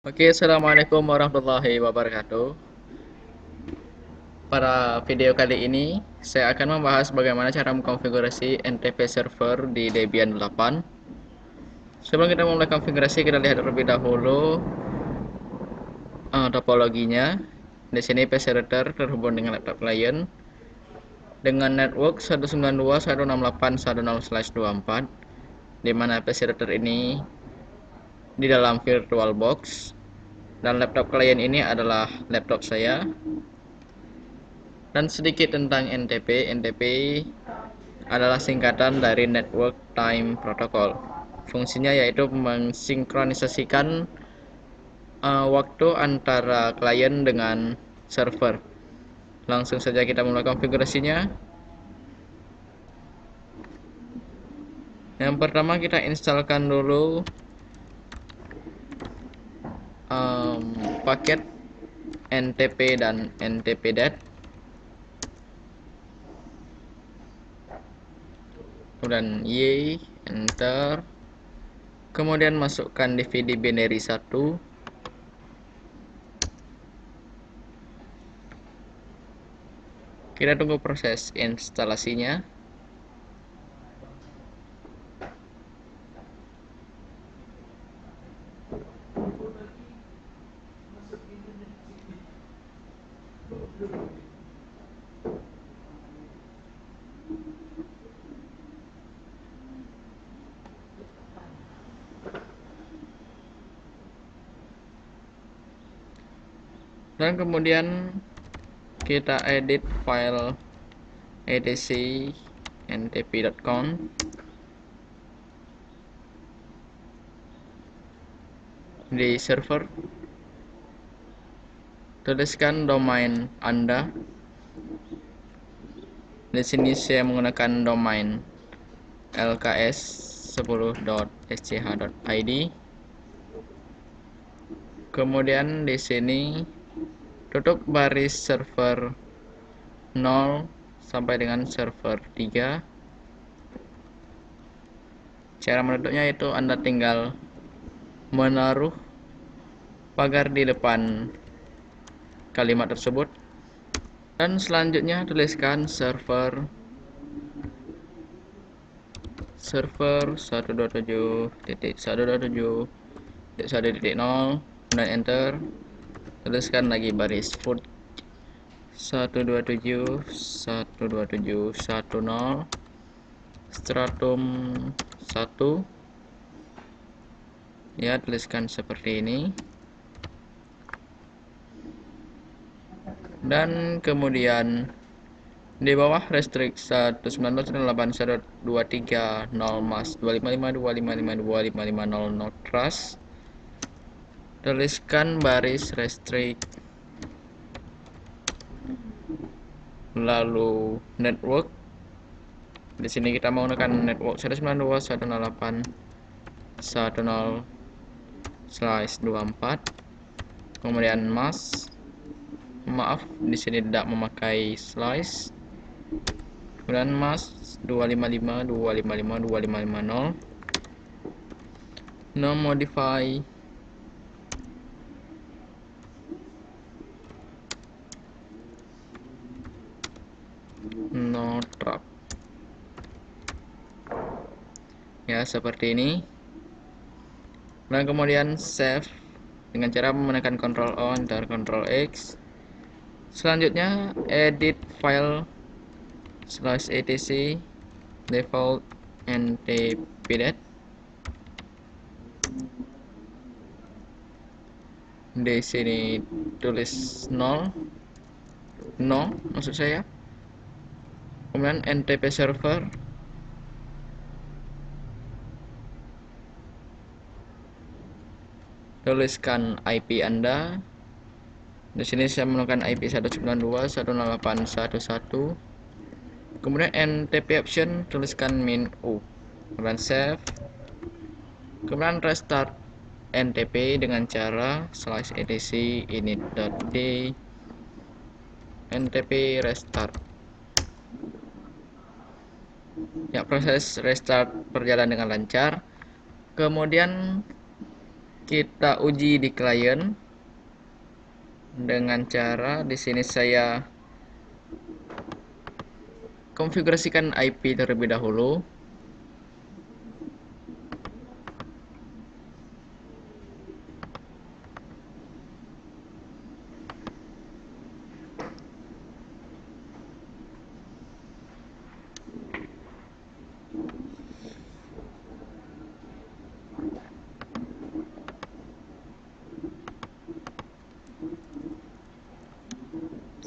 Oke, assalamualaikum warahmatullahi wabarakatuh. Pada video kali ini, saya akan membahas bagaimana cara mengkonfigurasi NTP server di Debian 8. Sebelum kita memulai konfigurasi, kita lihat terlebih dahulu topologinya. Di sini PC router terhubung dengan laptop client dengan network 192.168.1.0/24, di mana PC router ini di dalam VirtualBox dan laptop client ini adalah laptop saya. Dan sedikit tentang NTP. NTP adalah singkatan dari Network Time Protocol. Fungsinya yaitu mensinkronisasikan waktu antara klien dengan server. Langsung saja kita mulai konfigurasinya. Yang pertama kita instalkan dulu paket NTP dan NTPDAT. Kemudian Y, enter. Kemudian masukkan DVD binary 1. Kita tunggu proses instalasinya. Dan kemudian kita edit file etc ntp.com. Di server tuliskan domain Anda. Di sini saya menggunakan domain lks10.sch.id. Kemudian di sini tutup baris server 0 sampai dengan server 3. Cara menutupnya itu Anda tinggal menaruh pagar di depan kalimat tersebut. Dan selanjutnya tuliskan server 127.127.1.0 dan enter. Tuliskan lagi baris put 127.127.1.0 stratum 1. Ya, tuliskan seperti ini. Dan kemudian di bawah restrict 119.123.0mas 255.255.255.255.0 trust, tuliskan baris restrict lalu network. Di sini kita menggunakan network 192.168.1.0/24. Kemudian mask, maaf di sini tidak memakai slice. Kemudian mask 255.255.255.0. No modify no trap. Ya, seperti ini. Dan kemudian save dengan cara menekan Ctrl O, enter Ctrl X. Selanjutnya edit file /etc default ntpdat. Di sini tulis 0 maksud saya. Kemudian NTP server. Tuliskan IP Anda. Di sini saya menggunakan IP 192.168.1.1. Kemudian NTP option tuliskan min u. Kemudian save. Kemudian restart NTP dengan cara /etc init.d NTP restart. Ya, proses restart berjalan dengan lancar. Kemudian Kita uji di klien dengan cara di sini saya konfigurasikan IP terlebih dahulu.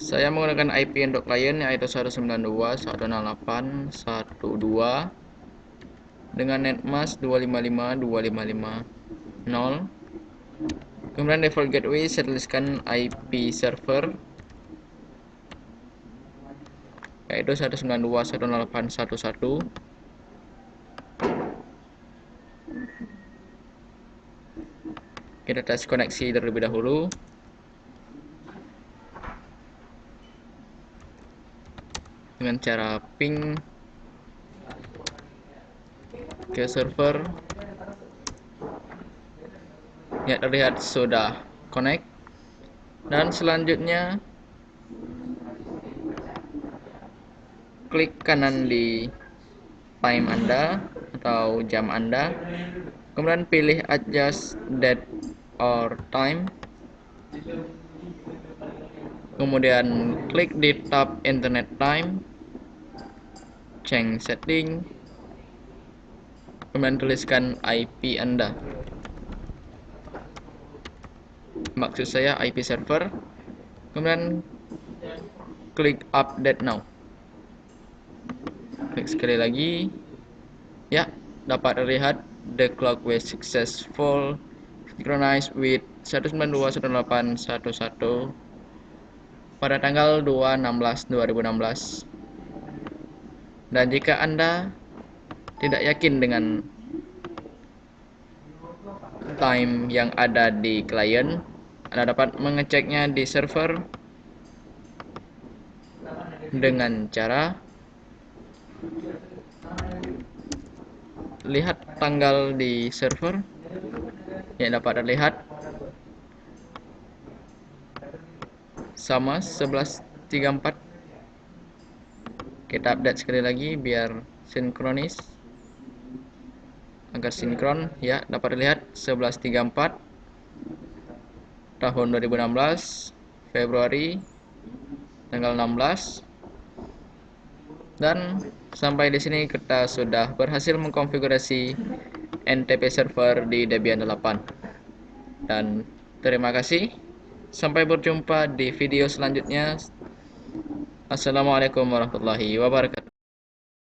Saya menggunakan IP untuk klien yaitu 192.168.1.2 dengan netmask 255.255.0. Kemudian default gateway saya tuliskan IP server yaitu 192.168.1.1. Kita tes koneksi terlebih dahulu. Dengan cara ping ke server. Ya, terlihat sudah connect. Dan selanjutnya klik kanan di time Anda atau jam Anda. Kemudian pilih adjust date or time. Kemudian klik di tab internet time, change setting, kemudian tuliskan IP Anda. Maksud saya IP server. Kemudian klik update now. Klik sekali lagi. Ya, dapat terlihat the clock was successful synchronized with 192.168.1.1 pada tanggal 2/16/2016. Dan jika Anda tidak yakin dengan time yang ada di klien, Anda dapat mengeceknya di server dengan cara lihat tanggal di server yang dapat terlihat sama 11.34. Kita update sekali lagi biar sinkronis, agar sinkron. Ya, dapat dilihat 11.34 tahun 2016 Februari tanggal 16. Dan sampai di sini kita sudah berhasil mengkonfigurasi NTP server di Debian 8. Dan terima kasih. Sampai berjumpa di video selanjutnya. Assalamualaikum warahmatullahi wabarakatuh.